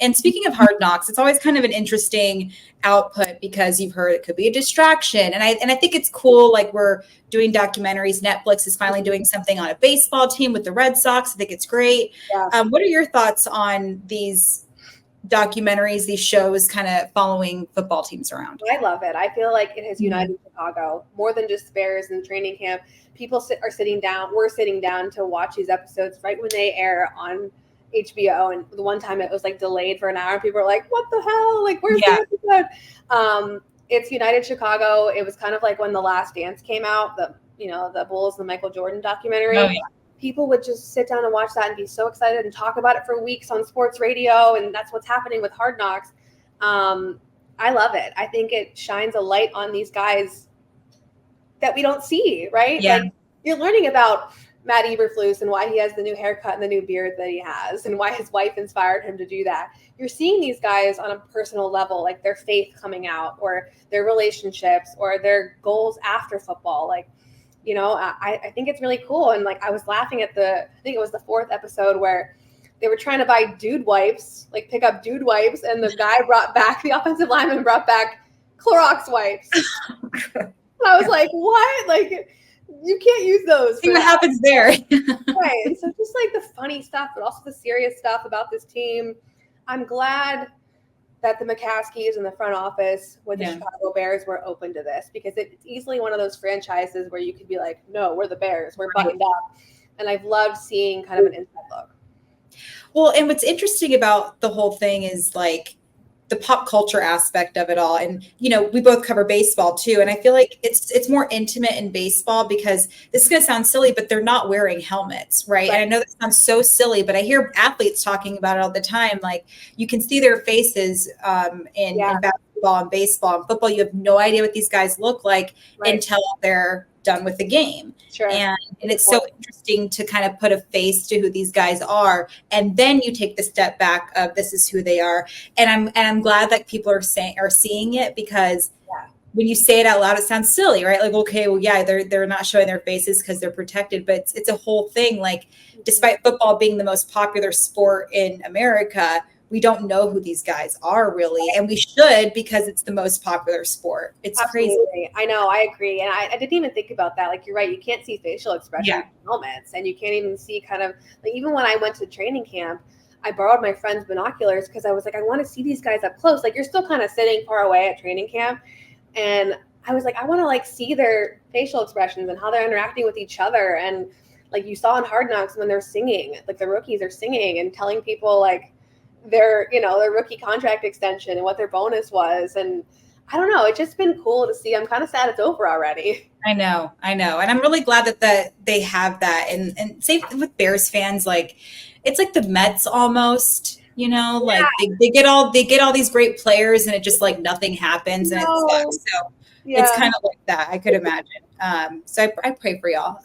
And speaking of Hard Knocks, it's always kind of an interesting output because you've heard it could be a distraction. And I think it's cool. Like we're doing documentaries. Netflix is finally doing something on a baseball team with the Red Sox. I think it's great. Yeah. What are your thoughts on these documentaries, these shows kind of following football teams around? I love it. I feel like it has united Chicago more than just Bears and training camp. People are sitting down. We're sitting down to watch these episodes right when they air on HBO. And the one time it was like delayed for an hour. People were like, what the hell? Like, where's the episode? It's united Chicago. It was kind of like when The Last Dance came out, the Bulls, the Michael Jordan documentary. Oh, yeah. People would just sit down and watch that and be so excited and talk about it for weeks on sports radio. And that's what's happening with Hard Knocks. I love it. I think it shines a light on these guys that we don't see, right? Yeah. Like you're learning about Matt Eberflus and why he has the new haircut and the new beard that he has and why his wife inspired him to do that. You're seeing these guys on a personal level, like their faith coming out or their relationships or their goals after football. Like, I think it's really cool. And like, I was laughing at I think it was the 4th episode where they were trying to buy dude wipes, like pick up dude wipes. And the offensive lineman brought back Clorox wipes. I was like, what? Like, you can't use those. See what happens there. Right. And so just like the funny stuff, but also the serious stuff about this team. I'm glad that the McCaskies in the front office with the Chicago Bears were open to this because it's easily one of those franchises where you could be like, no, we're the Bears. We're buttoned up. And I've loved seeing kind of an inside look. Well, and what's interesting about the whole thing is like the pop culture aspect of it all. And, we both cover baseball too. And I feel like it's more intimate in baseball because this is going to sound silly, but they're not wearing helmets. Right. And I know that sounds so silly, but I hear athletes talking about it all the time. Like you can see their faces in basketball and baseball and football. You have no idea what these guys look like until they're done with the game. Sure. And it's so interesting to kind of put a face to who these guys are. And then you take the step back of this is who they are. And I'm glad that people are seeing it because when you say it out loud, it sounds silly, right? Like, okay, well, yeah, they're not showing their faces because they're protected, but it's a whole thing. Like despite football being the most popular sport in America, we don't know who these guys are really. And we should because it's the most popular sport. It's Absolutely. crazy. I know. I agree. And I didn't even think about that. Like, you're right. You can't see facial expression in helmets and you can't even see kind of like, even when I went to training camp, I borrowed my friend's binoculars because I was like, I want to see these guys up close. Like you're still kind of sitting far away at training camp. And I was like, I want to like see their facial expressions and how they're interacting with each other. And like you saw in Hard Knocks when they're singing, like the rookies are singing and telling people like, their rookie contract extension and what their bonus was. And I don't know, it's just been cool to see. I'm kind of sad it's over already. I know. And I'm really glad that they have that. And same with Bears fans, like it's like the Mets almost, like they get all these great players and it just like nothing happens and it sucks. So it's kind of like that, I could imagine. So I pray for y'all.